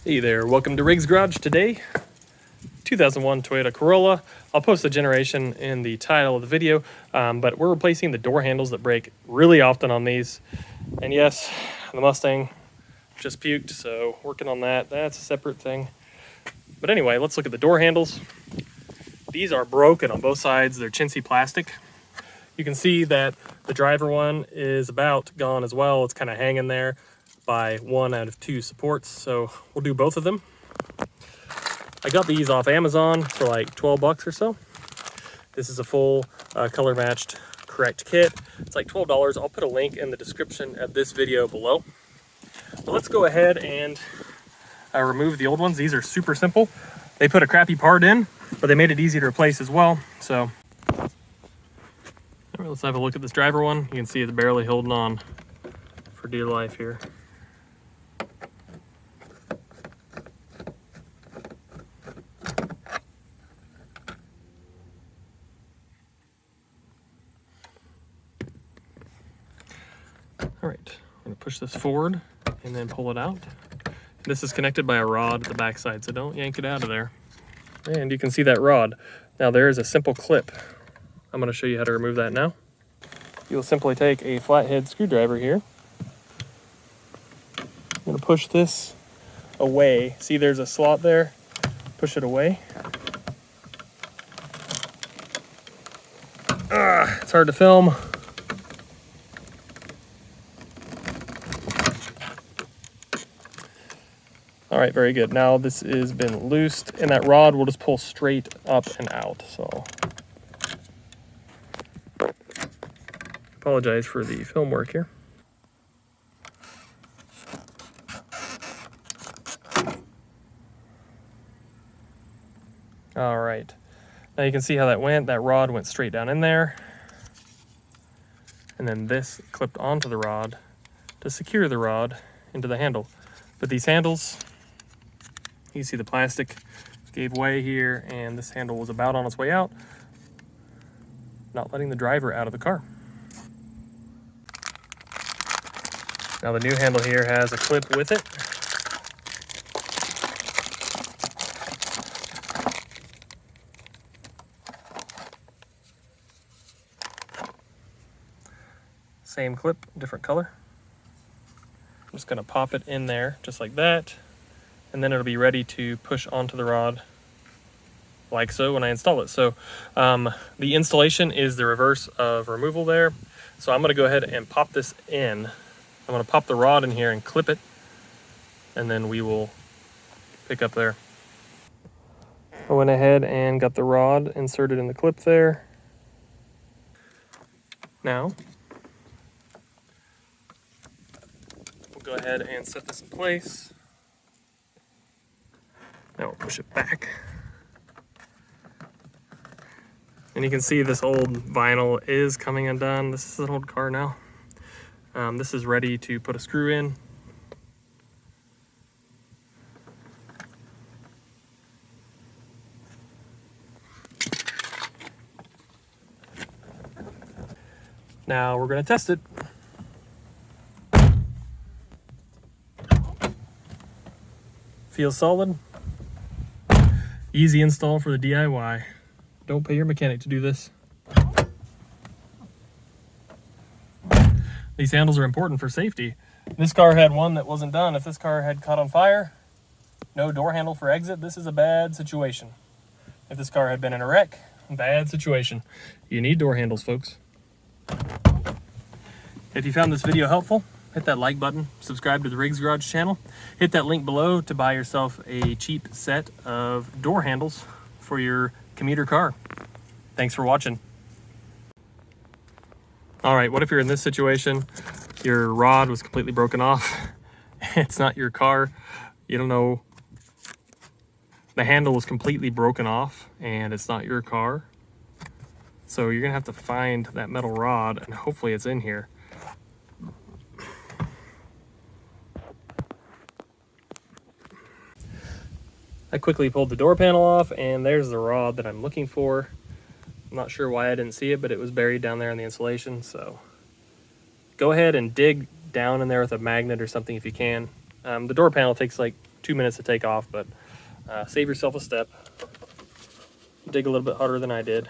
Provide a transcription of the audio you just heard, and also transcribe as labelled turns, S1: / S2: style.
S1: Hey there, welcome to Riggs Garage. Today, 2001 Toyota Corolla. I'll post the generation in the title of the video, but we're replacing the door handles that break really often on these. And yes, the Mustang just puked, so working on that. That's a separate thing. But anyway, let's look at the door handles. These are broken on both sides. They're chintzy plastic. You can see that the driver one is about gone as well. It's kind of hanging there by 1 out of 2 supports, so we'll do both of them. I got these off Amazon for like 12 bucks or so. This is a full color matched correct kit. It's like $12. I'll put a link in the description of this video below. But let's go ahead and remove the old ones. These are super simple. They put a crappy part in, but they made it easy to replace as well. So let's have a look at this driver one. You can see it's barely holding on for dear life here. All right, I'm gonna push this forward and then pull it out. This is connected by a rod at the back side, so don't yank it out of there. And you can see that rod. Now there is a simple clip. I'm gonna show you how to remove that now. You'll simply take a flathead screwdriver here. I'm gonna push this away. See, there's a slot there. Push it away. It's hard to film. All right, very good. Now this has been loosed, and that rod will just pull straight up and out. So, apologize for the film work here. All right, now you can see how that went. That rod went straight down in there, and then this clipped onto the rod to secure the rod into the handle. But these handles, you see the plastic gave way here, and this handle was about on its way out, not letting the driver out of the car. Now the new handle here has a clip with it. Same clip, different color. I'm just gonna pop it in there just like that, and then it'll be ready to push onto the rod like so when I install it. So the installation is the reverse of removal there. So I'm gonna go ahead and pop this in. I'm gonna pop the rod in here and clip it, and then we will pick up there. I went ahead and got the rod inserted in the clip there. Now, we'll go ahead and set this in place. Now we'll push it back. And you can see this old vinyl is coming undone. This is an old car now. This is ready to put a screw in. Now we're going to test it. Feels solid. Easy install for the DIY. Don't pay your mechanic to do this. These handles are important for safety. This car had one that wasn't done. If this car had caught on fire, no door handle for exit, this is a bad situation. If this car had been in a wreck, bad situation. You need door handles, folks. If you found this video helpful, hit that like button, subscribe to the Riggs Garage channel, hit that link below to buy yourself a cheap set of door handles for your commuter car. Thanks for watching. All right, what if you're in this situation? Your rod was completely broken off. It's not your car. You don't know. The handle was completely broken off and it's not your car. So you're gonna have to find that metal rod, and hopefully it's in here. I quickly pulled the door panel off, and there's the rod that I'm looking for. I'm not sure why I didn't see it, but it was buried down there in the insulation. So go ahead and dig down in there with a magnet or something if you can. The door panel takes like 2 minutes to take off, but save yourself a step. Dig a little bit harder than I did.